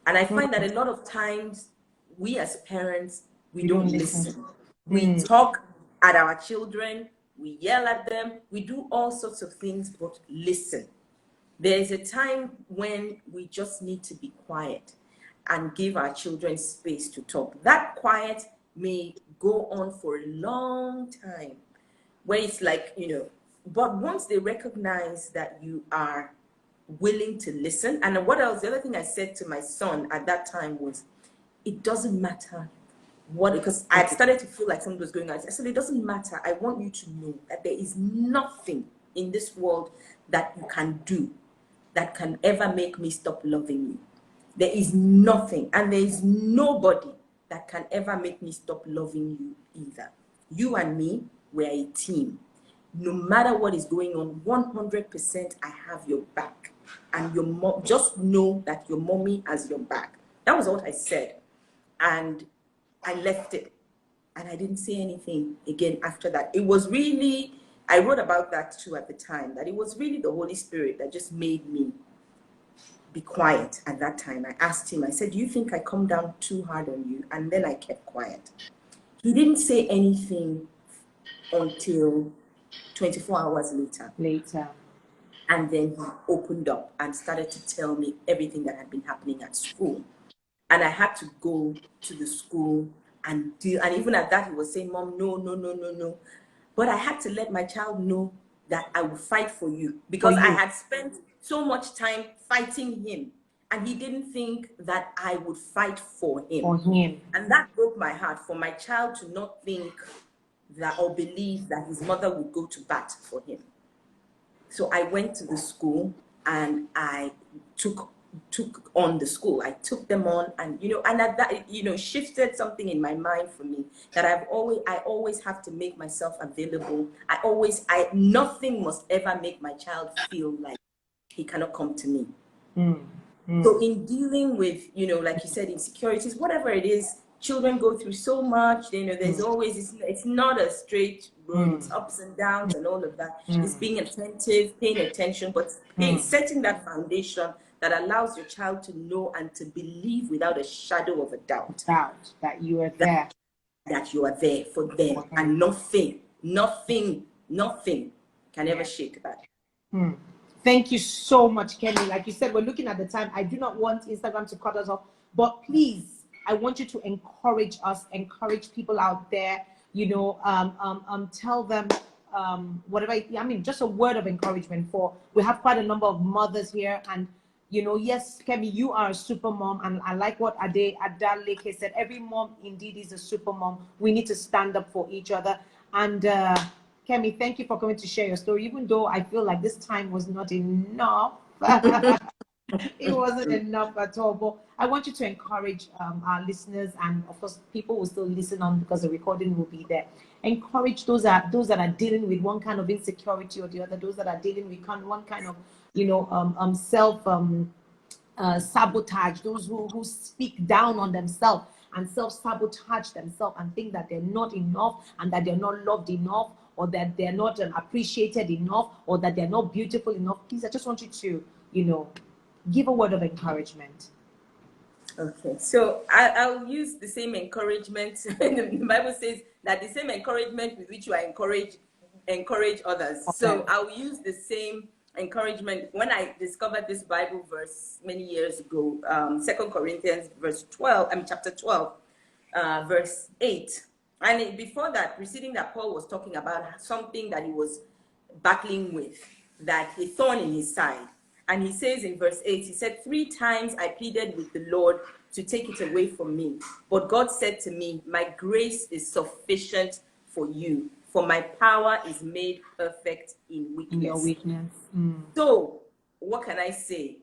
And I find that a lot of times we as parents, we don't listen. We talk at our children, we yell at them, we do all sorts of things, but listen. There's a time when we just need to be quiet and give our children space to talk. That quiet may go on for a long time, where it's like, you know, but once they recognize that you are willing to listen. And what else? The other thing I said to my son at that time was, it doesn't matter what, because I had started to feel like something was going on. I said, it doesn't matter. I want you to know that there is nothing in this world that you can do that can ever make me stop loving you. There is nothing, and there is nobody that can ever make me stop loving you either. You and me, we're a team. No matter what is going on, 100% I have your back. And your mom, just know that your mommy has your back. That was what I said. And I left it. And I didn't say anything again after that. It was really, I wrote about that too at the time, that it was really the Holy Spirit that just made me be quiet at that time. I asked him, I said, do you think I come down too hard on you? And then I kept quiet. He didn't say anything until 24 hours later. And then he opened up and started to tell me everything that had been happening at school. And I had to go to the school and deal. And even at that, he was saying, Mom, no. But I had to let my child know that I would fight for you, because I had spent so much time fighting him. And he didn't think that I would fight for him. And that broke my heart, for my child to not think that or believe that his mother would go to bat for him. So I went to the school and I took on the school. I took them on, and you know, and that, you know, shifted something in my mind for me, that I always have to make myself available. Nothing must ever make my child feel like he cannot come to me. So in dealing with, you know, like you said, insecurities, whatever it is, children go through so much, you know, there's always, it's not a straight road, it's ups and downs and all of that. It's being attentive, paying attention, but setting that foundation that allows your child to know and to believe without a shadow of a doubt that you are there. That you are there for them, and nothing can ever shake that. Thank you so much, Kemi. Like you said, we're looking at the time. I do not want Instagram to cut us off, but please, I want you to encourage us, encourage people out there, you know, tell them whatever, I mean, just a word of encouragement. We have quite a number of mothers here, and you know, yes, Kemi, you are a super mom, and I like what Adaleke said. Every mom indeed is a super mom. We need to stand up for each other. And Kemi, thank you for coming to share your story, even though I feel like this time was not enough. It wasn't enough at all. But I want you to encourage our listeners, and of course, people will still listen on because the recording will be there. Encourage those that are dealing with one kind of insecurity or the other, those that are dealing with one kind of, you know, self sabotage, those who speak down on themselves and self-sabotage themselves and think that they're not enough, and that they're not loved enough, or that they're not appreciated enough, or that they're not beautiful enough. Please, I just want you to, you know, give a word of encouragement. Okay, so I'll use the same encouragement. The Bible says that the same encouragement with which you are encourage others. Okay. So I'll use the same encouragement. When I discovered this Bible verse many years ago, 2 Corinthians chapter 12, verse 8. And before that, preceding that, Paul was talking about something that he was battling with, that a thorn in his side. And he says in verse 8, he said, 3 times I pleaded with the Lord to take it away from me. But God said to me, my grace is sufficient for you, for my power is made perfect in weakness. In your weakness. So, what can I say?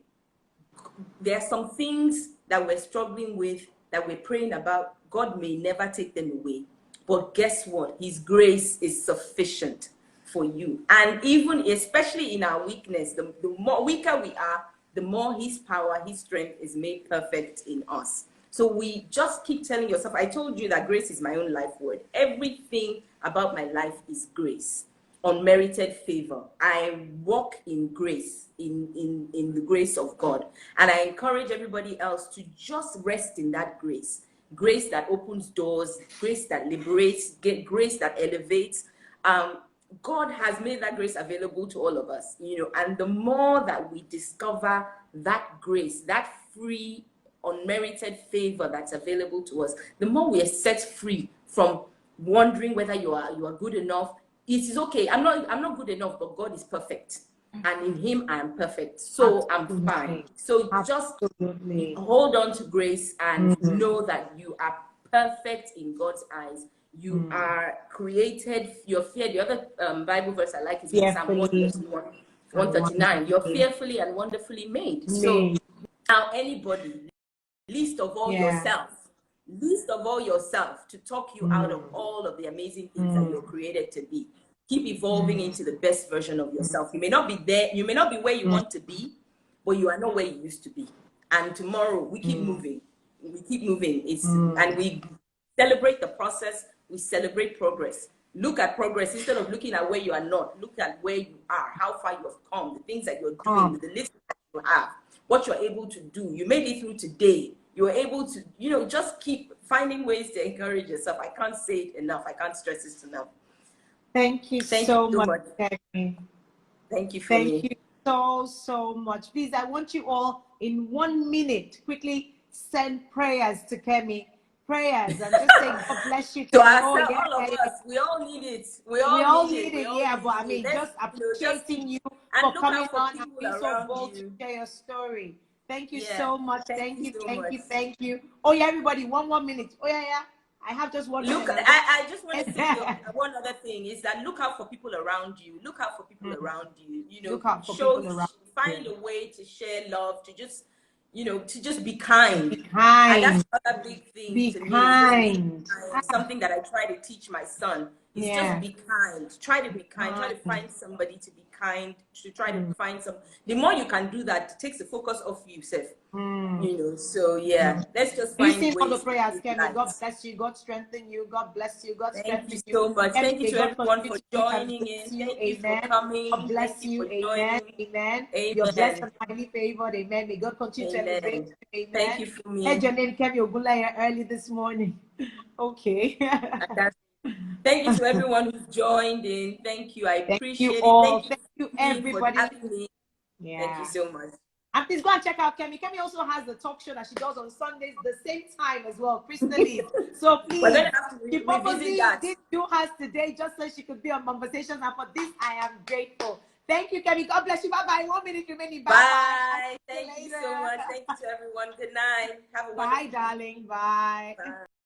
There are some things that we're struggling with, that we're praying about. God may never take them away. But guess what? His grace is sufficient for you. And even, especially in our weakness, the more weaker we are, the more his power, his strength is made perfect in us. So we just keep telling yourself, I told you that grace is my own life word. Everything about my life is grace, unmerited favor. I walk in grace, in the grace of God. And I encourage everybody else to just rest in that grace. Grace that opens doors, grace that liberates, grace that elevates. God has made that grace available to all of us, and the more that we discover that grace, that free, unmerited favor that's available to us, the more we are set free from wondering whether you are good enough. It is okay. I'm not good enough, but God is perfect, and in Him I am perfect. So I'm fine. So just hold on to grace and know that you are perfect in God's eyes. You are created. You're feared. The other Bible verse I like is Psalm 139. You're fearfully and wonderfully made. So now anybody, least of all yourself, to talk you out of all of the amazing things that you're created to be. Keep evolving into the best version of yourself. You may not be there, you may not be where you want to be, but you are not where you used to be. And tomorrow we keep moving. We keep moving. And we celebrate the process, we celebrate progress. Look at progress instead of looking at where you are not. Look at where you are, how far you have come, the things that you're doing, the list that you have, what you're able to do. You made it through today. You're able to, just keep finding ways to encourage yourself. I can't say it enough. I can't stress this enough. Thank you so much, Kemi. Thank you for Thank you so much. Please, I want you all in 1 minute quickly send prayers to Kemi. Prayers and just say God bless you. To ourselves, all of us, we all need it. We all need it. But I mean, just appreciating you for coming on and being so bold to share your story. Thank you so much. Thank you. Oh yeah, everybody, one minute. Oh yeah. I have just one. Look, I just want to say one other thing is that look out for people around you. Look out for people around you. Find a way to share love, to just be kind. Be kind. And that's another big thing be to kind. me. Something that I try to teach my son is just be kind. Try to be kind. Try to find somebody to be kind. To try to find some. The more you can do that, it takes the focus off you, Seth. So let's just find ways. All the prayers, Kemi. God bless you. God strengthen you. God bless you. God strengthen you. Thank you so much. Thank you to everyone for joining in. Thank you for coming. God bless you. Amen. You're blessed and highly favored. Amen. May God continue to elevate you. Amen. Thank you for me. Heard your name, Kemi Ogunleye, early this morning. Okay. Thank you to everyone who's joined in. Thank you. I appreciate it. All. Thank you, everybody. For having me. Thank you so much. And please go and check out Kemi. Kemi also has the talk show that she does on Sundays, the same time as well, crystally. So please, she purposely didn't do hers today just so she could be on Momversation. And for this, I am grateful. Thank you, Kemi. God bless you. Bye-bye. 1 minute remaining. Bye. Thank you so much. Thank you to everyone. Good night. Have a wonderful Bye, darling. Bye.